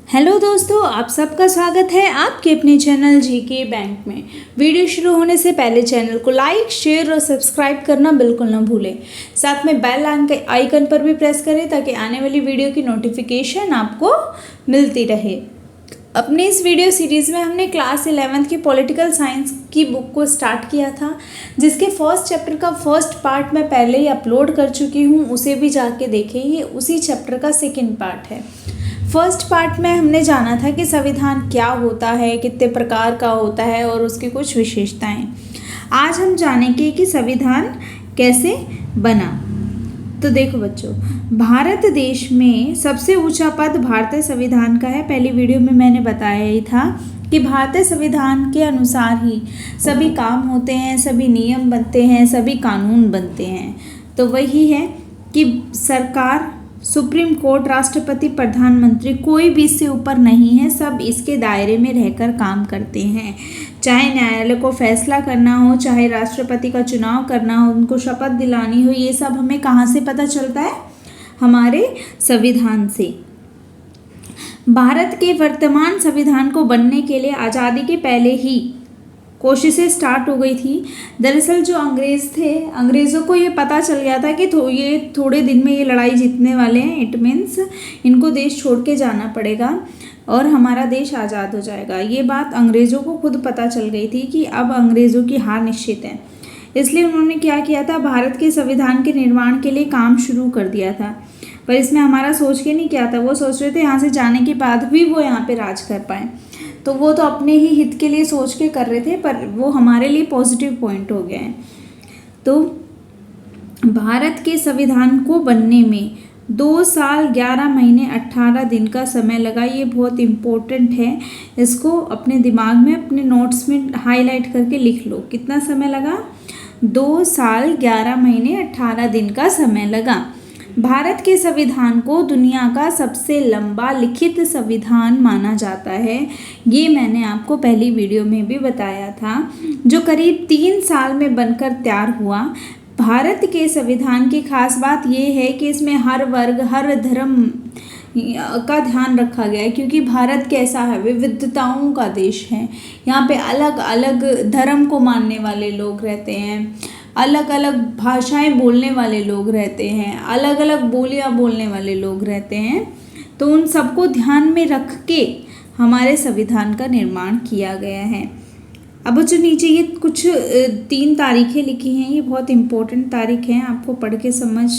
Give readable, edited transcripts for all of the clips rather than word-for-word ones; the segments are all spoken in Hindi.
हेलो दोस्तों, आप सबका स्वागत है आपके अपने चैनल जीके बैंक में। वीडियो शुरू होने से पहले चैनल को लाइक, शेयर और सब्सक्राइब करना बिल्कुल ना भूलें। साथ में बेल आइकन पर भी प्रेस करें ताकि आने वाली वीडियो की नोटिफिकेशन आपको मिलती रहे। अपने इस वीडियो सीरीज़ में हमने क्लास 11th की पॉलिटिकल साइंस की बुक को स्टार्ट किया था, जिसके फर्स्ट चैप्टर का फर्स्ट पार्ट मैं पहले ही अपलोड कर चुकी हूँ, उसे भी जाके देखें। ये उसी चैप्टर का सेकेंड पार्ट है। फर्स्ट पार्ट में हमने जाना था कि संविधान क्या होता है, कितने प्रकार का होता है और उसकी कुछ विशेषताएं। आज हम जानेंगे कि संविधान कैसे बना। तो देखो बच्चों, भारत देश में सबसे ऊंचा पद भारतीय संविधान का है। पहली वीडियो में मैंने बताया ही था कि भारतीय संविधान के अनुसार ही सभी काम होते हैं, सभी नियम बनते हैं, सभी कानून बनते हैं। तो वही है कि सरकार, सुप्रीम कोर्ट, राष्ट्रपति, प्रधानमंत्री कोई भी इससे ऊपर नहीं है। सब इसके दायरे में रहकर काम करते हैं। चाहे न्यायालय को फैसला करना हो, चाहे राष्ट्रपति का चुनाव करना हो, उनको शपथ दिलानी हो, ये सब हमें कहाँ से पता चलता है? हमारे संविधान से। भारत के वर्तमान संविधान को बनने के लिए आज़ादी के पहले ही कोशिशें स्टार्ट हो गई थी। दरअसल जो अंग्रेज़ थे, अंग्रेज़ों को ये पता चल गया था कि ये थोड़े दिन में ये लड़ाई जीतने वाले हैं। इट मीन्स इनको देश छोड़ के जाना पड़ेगा और हमारा देश आज़ाद हो जाएगा। ये बात अंग्रेज़ों को खुद पता चल गई थी कि अब अंग्रेज़ों की हार निश्चित है। इसलिए उन्होंने क्या किया था, भारत के संविधान के निर्माण के लिए काम शुरू कर दिया था। पर इसमें हमारा सोच के नहीं किया था। वो सोच रहे थे यहाँ से जाने के बाद भी वो यहाँ पे राज कर पाएँ। तो वो तो अपने ही हित के लिए सोच के कर रहे थे, पर वो हमारे लिए पॉजिटिव पॉइंट हो गए हैं। तो भारत के संविधान को बनने में 2 साल 11 महीने 18 दिन का समय लगा। ये बहुत इम्पोर्टेंट है। इसको अपने दिमाग में, अपने नोट्स में हाईलाइट करके लिख लो। कितना समय लगा? 2 साल 11 महीने 18 दिन का समय लगा। भारत के संविधान को दुनिया का सबसे लंबा लिखित संविधान माना जाता है। ये मैंने आपको पहली वीडियो में भी बताया था, जो करीब 3 साल में बनकर तैयार हुआ। भारत के संविधान की खास बात यह है कि इसमें हर वर्ग, हर धर्म का ध्यान रखा गया है, क्योंकि भारत कैसा है, विविधताओं का देश है। यहाँ पे अलग अलग धर्म को मानने वाले लोग रहते हैं, अलग अलग भाषाएं बोलने वाले लोग रहते हैं, अलग अलग बोलियां बोलने वाले लोग रहते हैं। तो उन सबको ध्यान में रख के हमारे संविधान का निर्माण किया गया है। अब जो नीचे ये कुछ 3 तारीखें लिखी हैं, ये बहुत इम्पोर्टेंट तारीख हैं। आपको पढ़ के समझ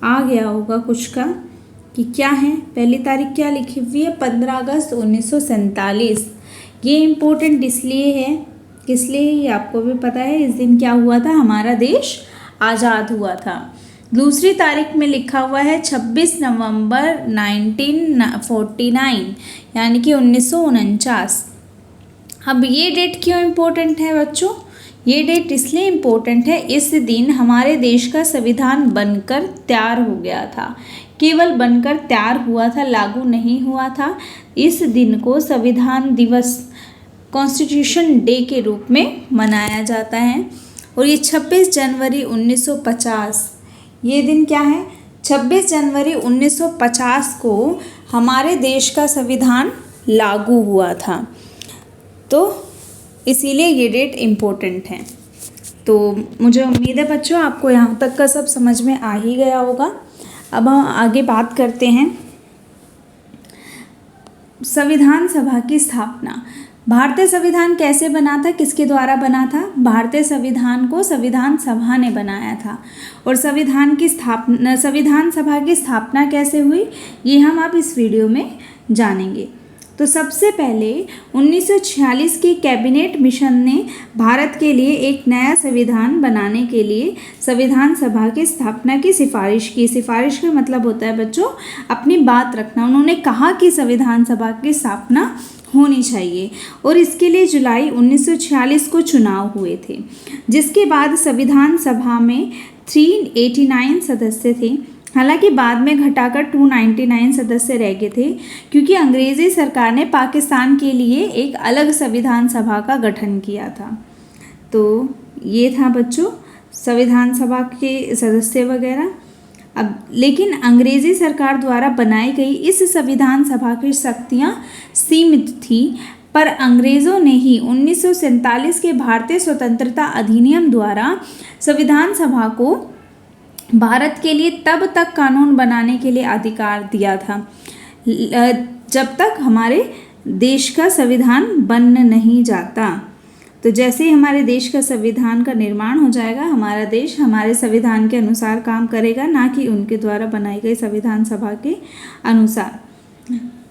आ गया होगा कुछ का कि क्या है। पहली तारीख क्या लिखी हुई है? 15 अगस्त 1947। ये इम्पोर्टेंट इसलिए है, किस लिए, ये आपको भी पता है। इस दिन क्या हुआ था? हमारा देश आज़ाद हुआ था। दूसरी तारीख में लिखा हुआ है 26 नवंबर 1949, यानी कि 1949। अब ये डेट क्यों इम्पोर्टेंट है बच्चों? ये डेट इसलिए इम्पोर्टेंट है, इस दिन हमारे देश का संविधान बनकर तैयार हो गया था। केवल बनकर तैयार हुआ था, लागू नहीं हुआ था। इस दिन को संविधान दिवस, कॉन्स्टिट्यूशन डे के रूप में मनाया जाता है। और ये 26 जनवरी 1950, ये दिन क्या है? 26 जनवरी 1950 को हमारे देश का संविधान लागू हुआ था। तो इसीलिए ये डेट इम्पोर्टेंट है। तो मुझे उम्मीद है बच्चों आपको यहाँ तक का सब समझ में आ ही गया होगा। अब हम आगे बात करते हैं संविधान सभा की स्थापना। भारतीय संविधान कैसे बना था, किसके द्वारा बना था? भारतीय संविधान को संविधान सभा ने बनाया था। और संविधान सभा की स्थापना कैसे हुई, ये हम अब इस वीडियो में जानेंगे। तो सबसे पहले 1946 की कैबिनेट मिशन ने भारत के लिए एक नया संविधान बनाने के लिए संविधान सभा की स्थापना की सिफारिश की। सिफारिश का मतलब होता है बच्चों अपनी बात रखना। उन्होंने कहा कि संविधान सभा की स्थापना होनी चाहिए और इसके लिए जुलाई 1946 को चुनाव हुए थे, जिसके बाद संविधान सभा में 389 सदस्य थे। हालांकि बाद में घटाकर 299 सदस्य रह गए थे, क्योंकि अंग्रेज़ी सरकार ने पाकिस्तान के लिए एक अलग संविधान सभा का गठन किया था। तो ये था बच्चों संविधान सभा के सदस्य वगैरह। अब लेकिन अंग्रेजी सरकार द्वारा बनाई गई इस संविधान सभा की शक्तियाँ सीमित थी, पर अंग्रेज़ों ने ही 1947 के भारतीय स्वतंत्रता अधिनियम द्वारा संविधान सभा को भारत के लिए तब तक कानून बनाने के लिए अधिकार दिया था जब तक हमारे देश का संविधान बन नहीं जाता। तो जैसे ही हमारे देश का संविधान का निर्माण हो जाएगा, हमारा देश हमारे संविधान के अनुसार काम करेगा, ना कि उनके द्वारा बनाई गई संविधान सभा के अनुसार।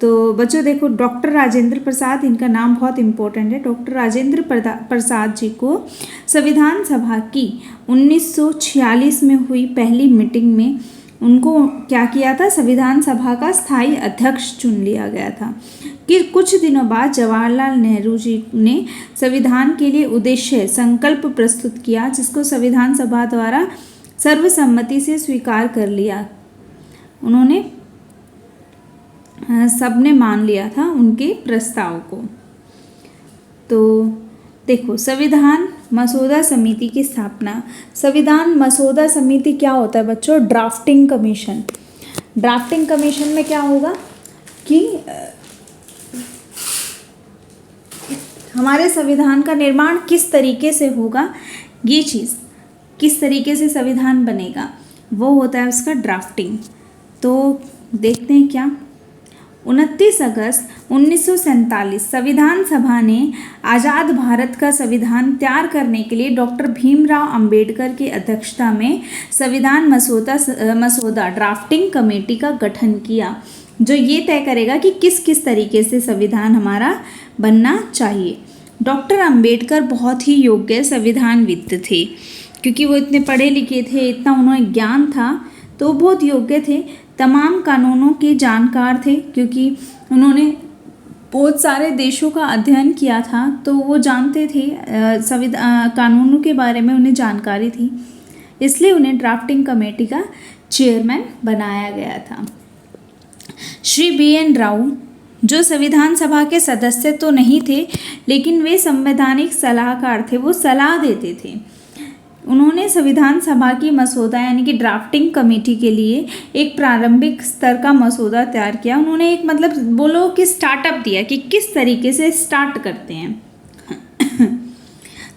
तो बच्चों देखो, डॉक्टर राजेंद्र प्रसाद, इनका नाम बहुत इम्पोर्टेंट है। डॉक्टर राजेंद्र प्रसाद जी को संविधान सभा की 1946 में हुई पहली मीटिंग में उनको क्या किया था, संविधान सभा का स्थायी अध्यक्ष चुन लिया गया था। कि कुछ दिनों बाद जवाहरलाल नेहरू जी ने संविधान के लिए उद्देश्य संकल्प प्रस्तुत किया, जिसको संविधान सभा द्वारा सर्वसम्मति से स्वीकार कर लिया। उन्होंने सबने मान लिया था उनके प्रस्ताव को। तो देखो, संविधान मसौदा समिति की स्थापना। संविधान मसौदा समिति क्या होता है बच्चों? Drafting commission. ड्राफ्टिंग कमीशन में क्या होगा कि हमारे संविधान का निर्माण किस तरीके से होगा, ये चीज़ किस तरीके से संविधान बनेगा, वो होता है उसका ड्राफ्टिंग। तो देखते हैं क्या। 29 अगस्त 1947 संविधान सभा ने आज़ाद भारत का संविधान तैयार करने के लिए डॉक्टर भीमराव अंबेडकर की अध्यक्षता में संविधान मसौदा ड्राफ्टिंग कमेटी का गठन किया, जो ये तय करेगा कि किस किस तरीके से संविधान हमारा बनना चाहिए। डॉक्टर अंबेडकर बहुत ही योग्य संविधानविद थे, क्योंकि वो इतने पढ़े लिखे थे, इतना उन्हें ज्ञान था, तो बहुत योग्य थे। तमाम कानूनों के जानकार थे, क्योंकि उन्होंने बहुत सारे देशों का अध्ययन किया था, तो वो जानते थे कानूनों के बारे में, उन्हें जानकारी थी, इसलिए उन्हें ड्राफ्टिंग कमेटी का चेयरमैन बनाया गया था। श्री BN राव, जो संविधान सभा के सदस्य तो नहीं थे, लेकिन वे संवैधानिक सलाहकार थे, वो सलाह देते थे। उन्होंने संविधान सभा की मसौदा यानी कि ड्राफ्टिंग कमेटी के लिए एक प्रारंभिक स्तर का मसौदा तैयार किया। उन्होंने एक मतलब बोलो कि स्टार्टअप दिया कि किस तरीके से स्टार्ट करते हैं।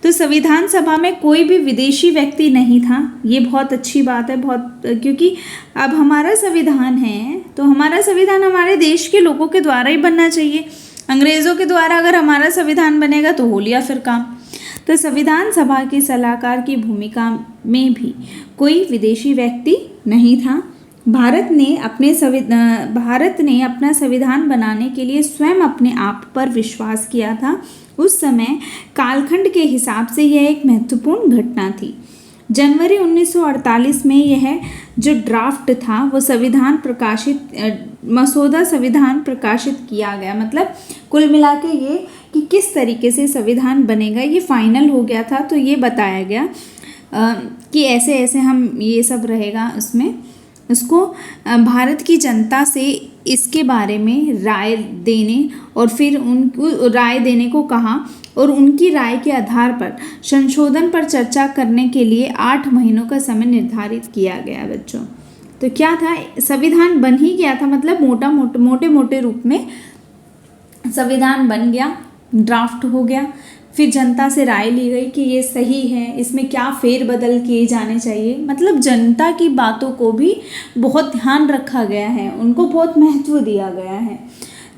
तो संविधान सभा में कोई भी विदेशी व्यक्ति नहीं था, ये बहुत अच्छी बात है, बहुत, क्योंकि अब हमारा संविधान है तो हमारा संविधान हमारे देश के लोगों के द्वारा ही बनना चाहिए। अंग्रेज़ों के द्वारा अगर हमारा संविधान बनेगा तो हो लिया फिर काम। तो संविधान सभा के सलाहकार की भूमिका में भी कोई विदेशी व्यक्ति नहीं था। भारत ने अपना संविधान बनाने के लिए स्वयं अपने आप पर विश्वास किया था। उस समय कालखंड के हिसाब से यह एक महत्वपूर्ण घटना थी। जनवरी 1948 में यह जो ड्राफ्ट था वो मसौदा संविधान प्रकाशित किया गया। मतलब कुल मिला के ये कि किस तरीके से संविधान बनेगा ये फाइनल हो गया था। तो ये बताया गया कि ऐसे ऐसे हम ये सब रहेगा उसमें। उसको भारत की जनता से इसके बारे में राय देने और फिर उनको राय देने को कहा और उनकी राय के आधार पर संशोधन पर चर्चा करने के लिए 8 महीनों का समय निर्धारित किया गया बच्चों। तो क्या था, संविधान बन ही गया था, मतलब मोटे रूप में संविधान बन गया, ड्राफ्ट हो गया। फिर जनता से राय ली गई कि ये सही है, इसमें क्या फेरबदल किए जाने चाहिए। मतलब जनता की बातों को भी बहुत ध्यान रखा गया है, उनको बहुत महत्व दिया गया है,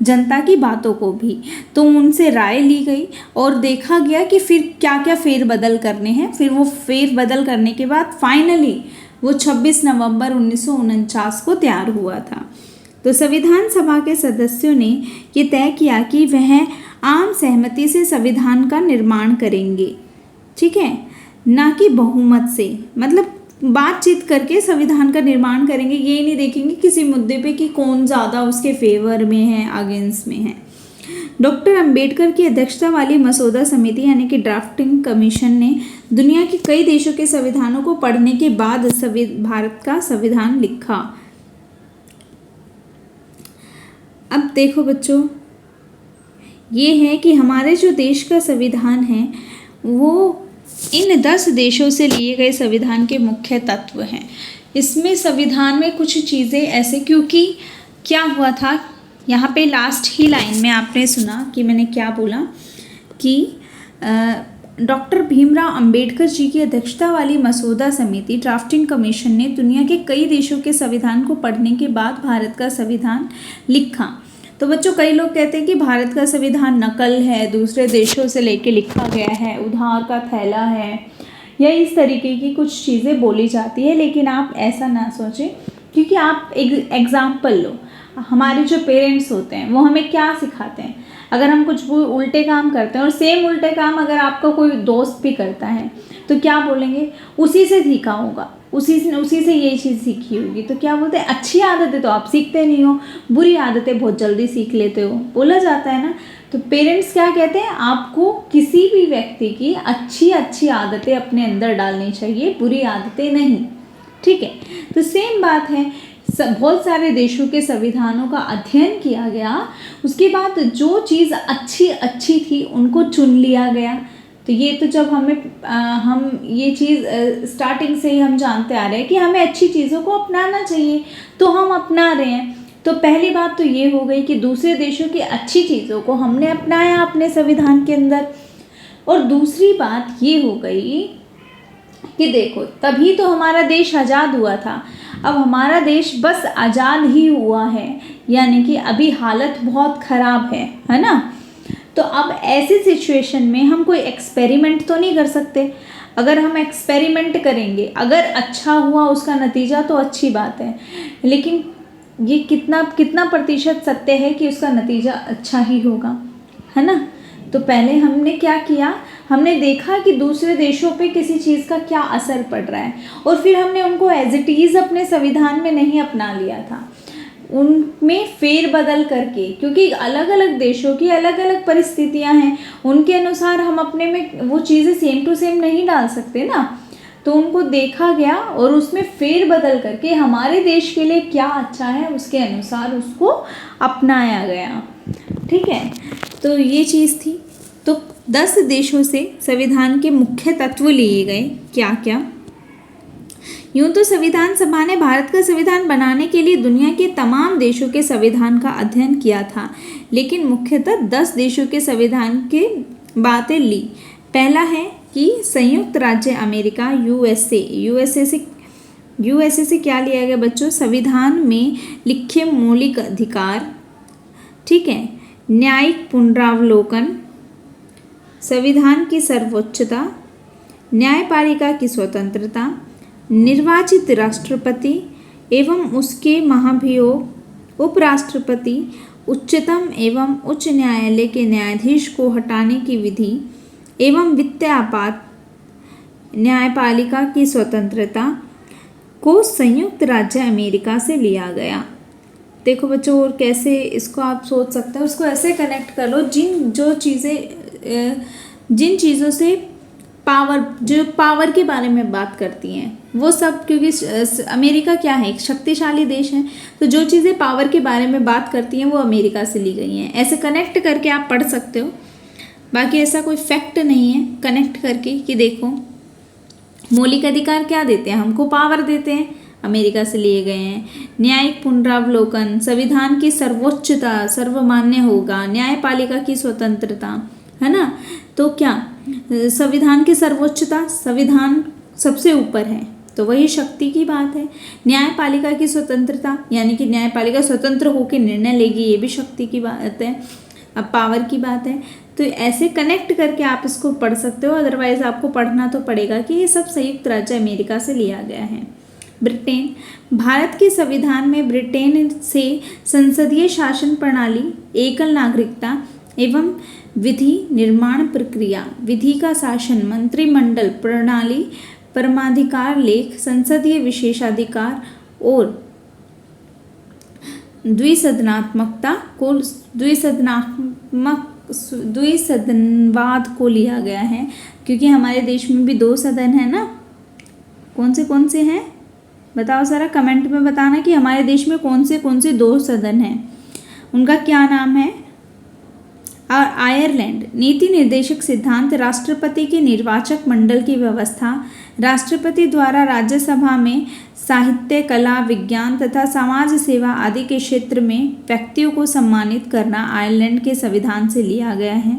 जनता की बातों को भी। तो उनसे राय ली गई और देखा गया कि फिर क्या क्या फेरबदल करने हैं। फिर वो फेरबदल करने के बाद फाइनली वो 26 नवंबर 1949 को तैयार हुआ था। तो संविधान सभा के सदस्यों ने ये तय किया कि वह आम सहमति से संविधान का निर्माण करेंगे, ठीक है, ना कि बहुमत से। मतलब बातचीत करके संविधान का निर्माण करेंगे, ये नहीं देखेंगे किसी मुद्दे पे कि कौन ज़्यादा उसके फेवर में है, अगेंस्ट में है। डॉक्टर अंबेडकर की अध्यक्षता वाली मसौदा समिति यानी कि ड्राफ्टिंग कमीशन ने दुनिया के कई देशों के संविधानों को पढ़ने के बाद भारत का संविधान लिखा। अब देखो बच्चों, ये है कि हमारे जो देश का संविधान है वो इन 10 देशों से लिए गए संविधान के मुख्य तत्व हैं। इसमें संविधान में कुछ चीज़ें ऐसे, क्योंकि क्या हुआ था यहाँ पे लास्ट ही लाइन में आपने सुना कि मैंने क्या बोला कि डॉक्टर भीमराव अंबेडकर जी की अध्यक्षता वाली मसौदा समिति ड्राफ्टिंग कमीशन ने दुनिया के कई देशों के संविधान को पढ़ने के बाद भारत का संविधान लिखा। तो बच्चों, कई लोग कहते हैं कि भारत का संविधान नकल है, दूसरे देशों से लेके लिखा गया है, उधार का थैला है, या इस तरीके की कुछ चीज़ें बोली जाती है। लेकिन आप ऐसा ना सोचें, क्योंकि आप एक एग्जाम्पल लो, हमारे जो पेरेंट्स होते हैं वो हमें क्या सिखाते हैं। अगर हम कुछ उल्टे काम करते हैं और सेम उल्टे काम अगर आपका कोई दोस्त भी करता है तो क्या बोलेंगे, उसी से सीखा होगा, उसी से ये चीज़ सीखी होगी। तो क्या बोलते हैं, अच्छी आदतें तो आप सीखते नहीं हो, बुरी आदतें बहुत जल्दी सीख लेते हो, बोला जाता है ना। तो पेरेंट्स क्या कहते हैं, आपको किसी भी व्यक्ति की अच्छी आदतें अपने अंदर डालनी चाहिए, बुरी आदतें नहीं। ठीक है, तो सेम बात है, बहुत सारे देशों के संविधानों का अध्ययन किया गया, उसके बाद जो चीज़ अच्छी थी उनको चुन लिया गया। तो ये तो जब हम ये चीज़ स्टार्टिंग से ही हम जानते आ रहे हैं कि हमें अच्छी चीज़ों को अपनाना चाहिए, तो हम अपना रहे हैं। तो पहली बात तो ये हो गई कि दूसरे देशों की अच्छी चीज़ों को हमने अपनाया अपने संविधान के अंदर। और दूसरी बात ये हो गई कि देखो, तभी तो हमारा देश आज़ाद हुआ था। अब हमारा देश बस आज़ाद ही हुआ है, यानी कि अभी हालत बहुत ख़राब है ना। तो अब ऐसी सिचुएशन में हम कोई एक्सपेरिमेंट तो नहीं कर सकते। अगर हम एक्सपेरिमेंट करेंगे, अगर अच्छा हुआ उसका नतीजा तो अच्छी बात है, लेकिन ये कितना प्रतिशत सत्य है कि उसका नतीजा अच्छा ही होगा, है ना। तो पहले हमने क्या किया, हमने देखा कि दूसरे देशों पे किसी चीज़ का क्या असर पड़ रहा है, और फिर हमने उनको एज इट इज़ अपने संविधान में नहीं अपना लिया था, उनमें फेरबदल करके, क्योंकि अलग अलग देशों की अलग अलग परिस्थितियां हैं, उनके अनुसार हम अपने में वो चीज़ें सेम टू सेम नहीं डाल सकते ना। तो उनको देखा गया और उसमें फेरबदल करके हमारे देश के लिए क्या अच्छा है उसके अनुसार उसको अपनाया गया। ठीक है, तो ये चीज़ थी। तो 10 देशों से संविधान के मुख्य तत्व लिए गए, क्या क्या। यूँ तो संविधान सभा ने भारत का संविधान बनाने के लिए दुनिया के तमाम देशों के संविधान का अध्ययन किया था, लेकिन मुख्यतः 10 देशों के संविधान के बातें ली। पहला है कि संयुक्त राज्य अमेरिका, यूएसए से क्या लिया गया बच्चों, संविधान में लिखे मौलिक अधिकार, ठीक है, न्यायिक पुनरावलोकन, संविधान की सर्वोच्चता, न्यायपालिका की स्वतंत्रता, निर्वाचित राष्ट्रपति एवं उसके महाभियोग, उपराष्ट्रपति, उच्चतम एवं उच्च न्यायालय के न्यायाधीश को हटाने की विधि एवं वित्तीय आपात, न्यायपालिका की स्वतंत्रता को संयुक्त राज्य अमेरिका से लिया गया। देखो बच्चों, और कैसे इसको आप सोच सकते हो, उसको ऐसे कनेक्ट कर लो, जिन चीज़ों से पावर के बारे में बात करती हैं वो सब, क्योंकि अमेरिका क्या है, एक शक्तिशाली देश है, तो जो चीज़ें पावर के बारे में बात करती हैं वो अमेरिका से ली गई हैं। ऐसे कनेक्ट करके आप पढ़ सकते हो, बाकी ऐसा कोई फैक्ट नहीं है कनेक्ट करके कि देखो मौलिक अधिकार क्या देते हैं हमको, पावर देते हैं, अमेरिका से लिए गए हैं। न्यायिक पुनरावलोकन, संविधान की सर्वोच्चता, सर्वमान्य होगा, न्यायपालिका की स्वतंत्रता, है ना। तो क्या संविधान की सर्वोच्चता, संविधान सबसे ऊपर है तो वही शक्ति की बात है। न्यायपालिका की स्वतंत्रता, यानी कि न्यायपालिका स्वतंत्र होकर निर्णय लेगी, ये भी शक्ति की बात है, अब पावर की बात है। तो ऐसे कनेक्ट करके आप इसको पढ़ सकते हो, अदरवाइज आपको पढ़ना तो पड़ेगा कि ये सब संयुक्त राज्य अमेरिका से लिया गया है। ब्रिटेन, भारत के संविधान में ब्रिटेन से संसदीय शासन प्रणाली, एकल नागरिकता एवं विधि निर्माण प्रक्रिया, विधि का शासन, मंत्रिमंडल प्रणाली, परमाधिकार लेख, संसदीय विशेषाधिकार और द्विसदनवाद को लिया गया है, क्योंकि हमारे देश में भी 2 सदन है ना। कौन से हैं बताओ ज़रा, कमेंट में बताना कि हमारे देश में कौन से 2 सदन हैं, उनका क्या नाम है। और आयरलैंड नीति निर्देशक सिद्धांत, राष्ट्रपति के निर्वाचक मंडल की व्यवस्था, राष्ट्रपति द्वारा राज्यसभा में साहित्य, कला, विज्ञान तथा समाज सेवा आदि के क्षेत्र में व्यक्तियों को सम्मानित करना आयरलैंड के संविधान से लिया गया है।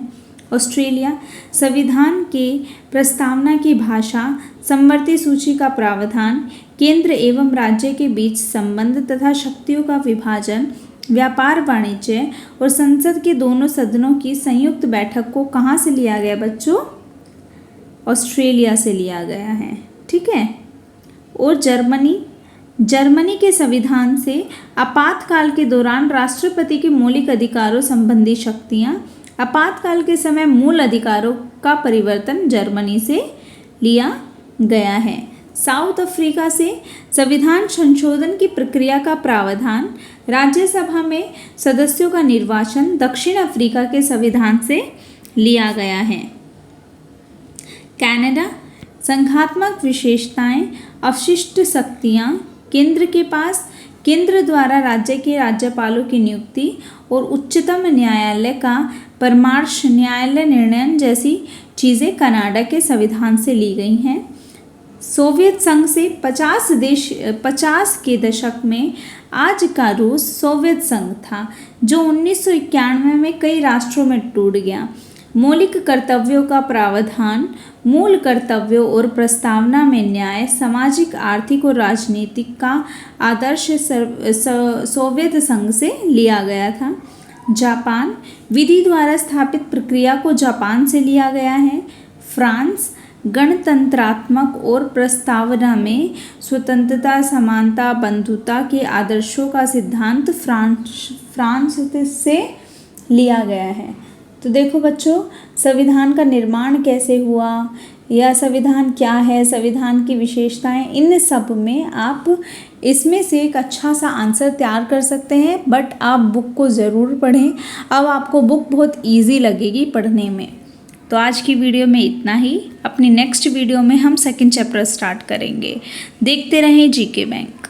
ऑस्ट्रेलिया संविधान के प्रस्तावना की भाषा, समवर्ती सूची का प्रावधान, केंद्र एवं राज्य के बीच संबंध तथा शक्तियों का विभाजन, व्यापार, वाणिज्य और संसद के दोनों सदनों की संयुक्त बैठक को कहाँ से लिया गया बच्चों? ऑस्ट्रेलिया से लिया गया है, ठीक है। और जर्मनी के संविधान से आपातकाल के दौरान राष्ट्रपति के मौलिक अधिकारों संबंधी शक्तियाँ, आपातकाल के समय मूल अधिकारों का परिवर्तन जर्मनी से लिया गया है। साउथ अफ्रीका से संविधान संशोधन की प्रक्रिया का प्रावधान, राज्यसभा में सदस्यों का निर्वाचन दक्षिण अफ्रीका के संविधान से लिया गया है। कनाडा संघात्मक विशेषताएं, अवशिष्ट शक्तियां केंद्र के पास, केंद्र द्वारा राज्य के राज्यपालों की नियुक्ति और उच्चतम न्यायालय का परामर्श, न्यायालय निर्णय जैसी चीज़ें कनाडा के संविधान से ली गई हैं। सोवियत संघ से 50 के दशक में आज का रूस सोवियत संघ था, जो 1991 में कई राष्ट्रों में टूट गया। मौलिक कर्तव्यों का प्रावधान, मूल कर्तव्यों और प्रस्तावना में न्याय, सामाजिक, आर्थिक और राजनीतिक का आदर्श सोवियत संघ से लिया गया था। जापान विधि द्वारा स्थापित प्रक्रिया को जापान से लिया गया है। फ्रांस गणतंत्रात्मक और प्रस्तावना में स्वतंत्रता, समानता, बंधुता के आदर्शों का सिद्धांत फ्रांस से लिया गया है। तो देखो बच्चों, संविधान का निर्माण कैसे हुआ या संविधान क्या है, संविधान की विशेषताएं, इन सब में आप इसमें से एक अच्छा सा आंसर तैयार कर सकते हैं। बट आप बुक को ज़रूर पढ़ें, अब आपको बुक बहुत इजी लगेगी पढ़ने में। तो आज की वीडियो में इतना ही। अपनी नेक्स्ट वीडियो में हम सेकंड चैप्टर स्टार्ट करेंगे। देखते रहें जीके बैंक।